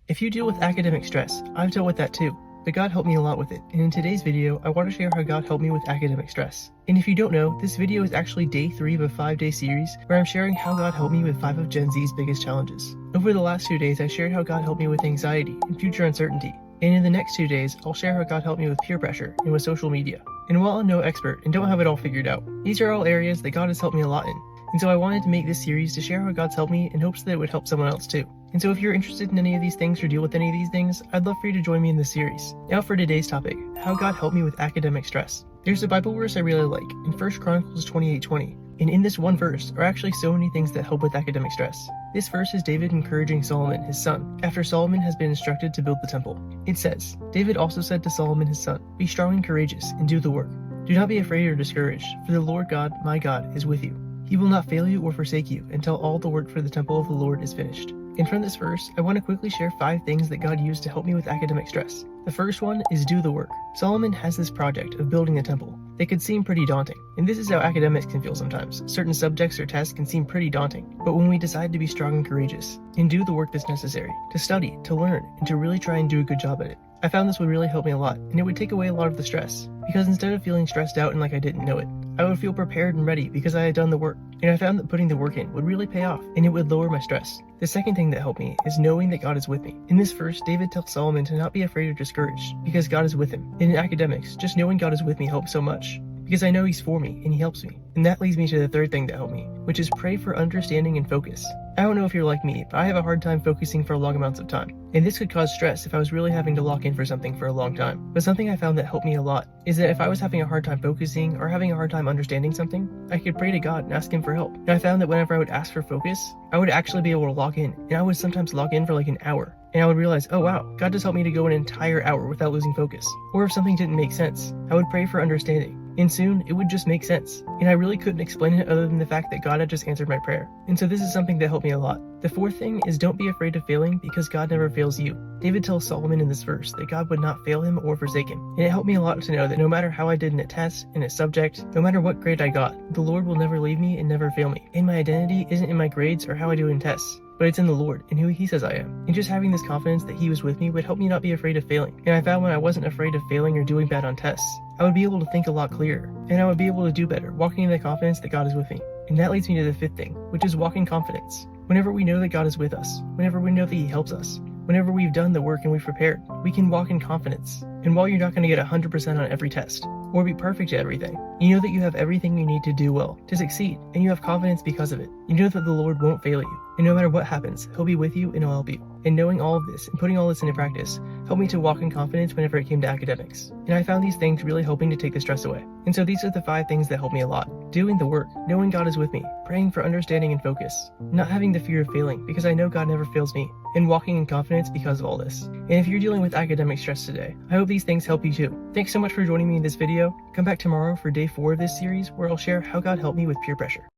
If you deal with academic stress, I've dealt with that too, but God helped me a lot with it, and in today's video, I want to share how God helped me with academic stress. And if you don't know, this video is actually day 3 of a 5-day series where I'm sharing how God helped me with 5 of Gen Z's biggest challenges. Over the last 2 days, I shared how God helped me with anxiety and future uncertainty, and in the next 2 days, I'll share how God helped me with peer pressure and with social media. And while I'm no expert and don't have it all figured out, these are all areas that God has helped me a lot in. And so I wanted to make this series to share how God's helped me in hopes that it would help someone else too. And so if you're interested in any of these things or deal with any of these things, I'd love for you to join me in this series. Now for today's topic, how God helped me with academic stress. There's a Bible verse I really like in 1 Chronicles 28:20. And in this one verse are actually so many things that help with academic stress. This verse is David encouraging Solomon, his son, after Solomon has been instructed to build the temple. It says, David also said to Solomon his son, "Be strong and courageous, and do the work. Do not be afraid or discouraged, for the Lord God, my God, is with you. He will not fail you or forsake you until all the work for the temple of the Lord is finished." And from this verse, I want to quickly share 5 things that God used to help me with academic stress. The first one is do the work. Solomon has this project of building a temple. They could seem pretty daunting, and this is how academics can feel sometimes. Certain subjects or tests can seem pretty daunting, but when we decide to be strong and courageous, and do the work that's necessary, to study, to learn, and to really try and do a good job at it, I found this would really help me a lot, and it would take away a lot of the stress, because instead of feeling stressed out and like I didn't know it, I would feel prepared and ready because I had done the work, and I found that putting the work in would really pay off, and it would lower my stress. The second thing that helped me is knowing that God is with me. In this verse, David tells Solomon to not be afraid or discouraged, because God is with him. And in academics, just knowing God is with me helps so much, because I know He's for me and He helps me. And that leads me to the third thing that helped me, which is pray for understanding and focus. I don't know if you're like me, but I have a hard time focusing for long amounts of time. And this could cause stress if I was really having to lock in for something for a long time. But something I found that helped me a lot is that if I was having a hard time focusing or having a hard time understanding something, I could pray to God and ask Him for help. And I found that whenever I would ask for focus, I would actually be able to lock in. And I would sometimes lock in for like an hour. And I would realize, oh wow, God just helped me to go an entire hour without losing focus. Or if something didn't make sense, I would pray for understanding. And soon, it would just make sense. And I really couldn't explain it other than the fact that God had just answered my prayer. And so this is something that helped me a lot. The fourth thing is don't be afraid of failing because God never fails you. David tells Solomon in this verse that God would not fail him or forsake him. And it helped me a lot to know that no matter how I did in a test, in a subject, no matter what grade I got, the Lord will never leave me and never fail me. And my identity isn't in my grades or how I do in tests, but it's in the Lord and who He says I am. And just having this confidence that He was with me would help me not be afraid of failing. And I found when I wasn't afraid of failing or doing bad on tests, I would be able to think a lot clearer, and I would be able to do better, walking in the confidence that God is with me. And that leads me to the fifth thing, which is walk in confidence. Whenever we know that God is with us, whenever we know that He helps us, whenever we've done the work and we've prepared, we can walk in confidence. And while you're not going to get 100% on every test, or be perfect at everything, you know that you have everything you need to do well, to succeed, and you have confidence because of it. You know that the Lord won't fail you, and no matter what happens, He'll be with you and He'll help you. And knowing all of this and putting all this into practice helped me to walk in confidence whenever it came to academics. And I found these things really helping to take the stress away. And so these are the 5 things that helped me a lot. Doing the work, knowing God is with me, praying for understanding and focus, not having the fear of failing because I know God never fails me, and walking in confidence because of all this. And if you're dealing with academic stress today, I hope these things help you too. Thanks so much for joining me in this video. Come back tomorrow for day 4 of this series where I'll share how God helped me with peer pressure.